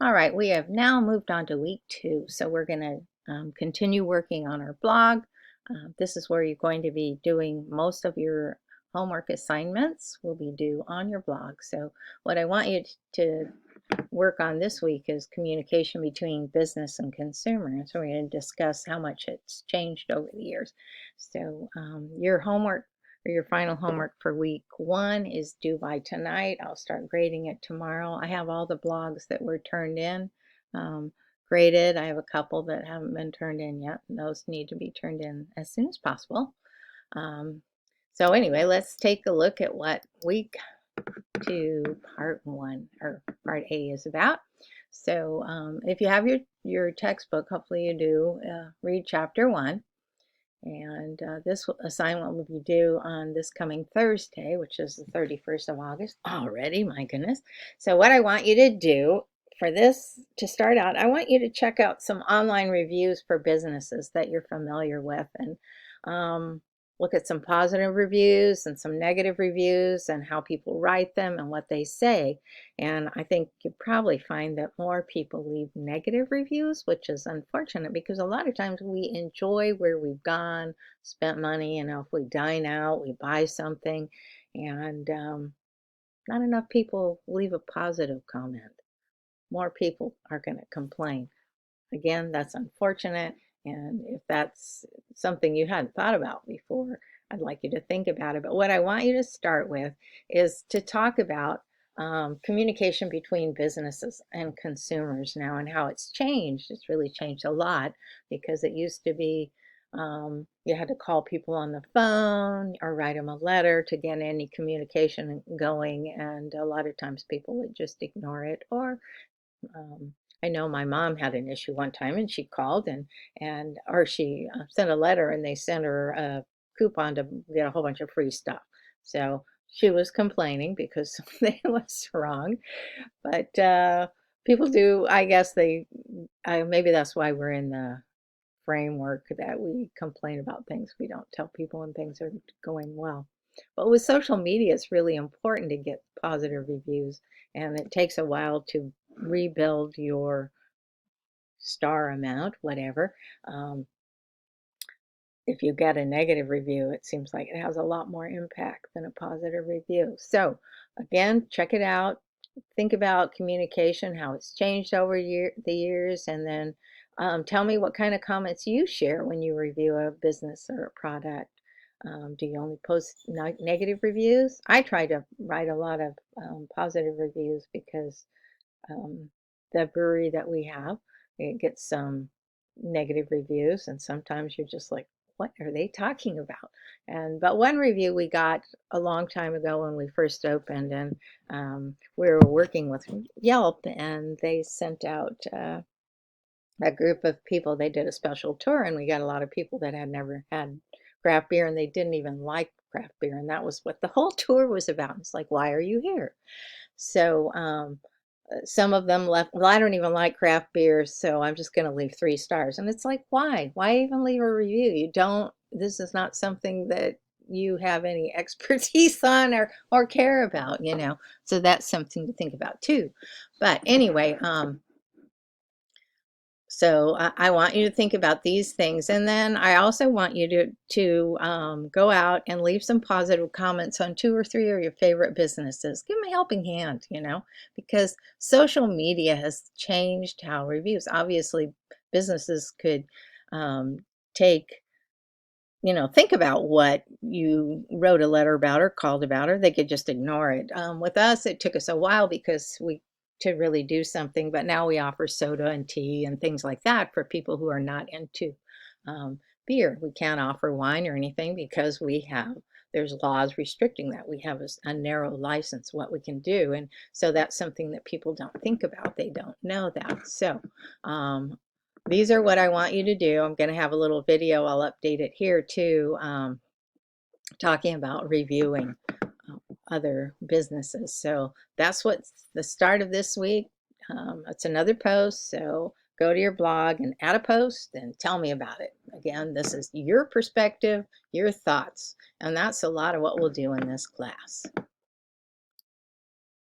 All right, we have now moved on to week 2, so we're going to continue working on our blog. This is where you're going to be doing most of your homework assignments will be due on your blog. So what I want you to work on this week is communication between business and consumer. So we're going to discuss how much it's changed over the years. So your homework or your final homework for week 1 is due by tonight. I'll start grading it tomorrow. I have all the blogs that were turned in graded. I have a couple that haven't been turned in yet, and those need to be turned in as soon as possible. So anyway, let's take a look at what week 2 part 1 or part A is about. So if you have your textbook, hopefully you do, read chapter 1. And this assignment will be due on this coming Thursday, which is the 31st of August already, my goodness. So what I want you to do for this, to start out, I want you to check out some online reviews for businesses that you're familiar with, and look at some positive reviews and some negative reviews and how people write them and what they say. And I think you probably find that more people leave negative reviews, which is unfortunate because a lot of times we enjoy where we've gone, spent money, if we dine out, we buy something, and not enough people leave a positive comment. More people are going to complain. Again, that's unfortunate. And if that's something you hadn't thought about before, I'd like you to think about it. But what I want you to start with is to talk about communication between businesses and consumers now and how it's changed. It's really changed a lot because it used to be you had to call people on the phone or write them a letter to get any communication going. And a lot of times people would just ignore it, or I know my mom had an issue one time, and she called or she sent a letter, and they sent her a coupon to get a whole bunch of free stuff. So she was complaining because something was wrong. But people do, I guess maybe that's why we're in the framework that we complain about things. We don't tell people when things are going well. But with social media, it's really important to get positive reviews, and it takes a while to rebuild your star amount, whatever. If you get a negative review, it seems like it has a lot more impact than a positive review. So again, check it out. Think about communication, how it's changed over the years, and then tell me what kind of comments you share when you review a business or a product. Do you only post negative reviews? I try to write a lot of positive reviews because the brewery that we have, it gets some negative reviews, and sometimes you're just like, what are they talking about? But one review we got a long time ago when we first opened, and we were working with Yelp, and they sent out a group of people. They did a special tour, and we got a lot of people that had never had craft beer, and they didn't even like craft beer, and that was what the whole tour was about. It's like, why are you here? So some of them left, well, I don't even like craft beer, so I'm just going to leave 3 stars. And it's like, why even leave a review? This is not something that you have any expertise on or care about, so that's something to think about too. But anyway, so I want you to think about these things, and then I also want you to go out and leave some positive comments on 2 or 3 of your favorite businesses. Give them a helping hand, because social media has changed how reviews. Obviously, businesses could take, think about what you wrote a letter about or called about, or they could just ignore it. With us, it took us a while because to really do something, but now we offer soda and tea and things like that for people who are not into beer. We can't offer wine or anything because there's laws restricting that. We have a narrow license, what we can do. And so that's something that people don't think about. They don't know that. So these are what I want you to do. I'm going to have a little video. I'll update it here too, talking about reviewing other businesses. So that's what's the start of this week. It's another post, so go to your blog and add a post and tell me about it. Again, this is your perspective, your thoughts, and that's a lot of what we'll do in this class.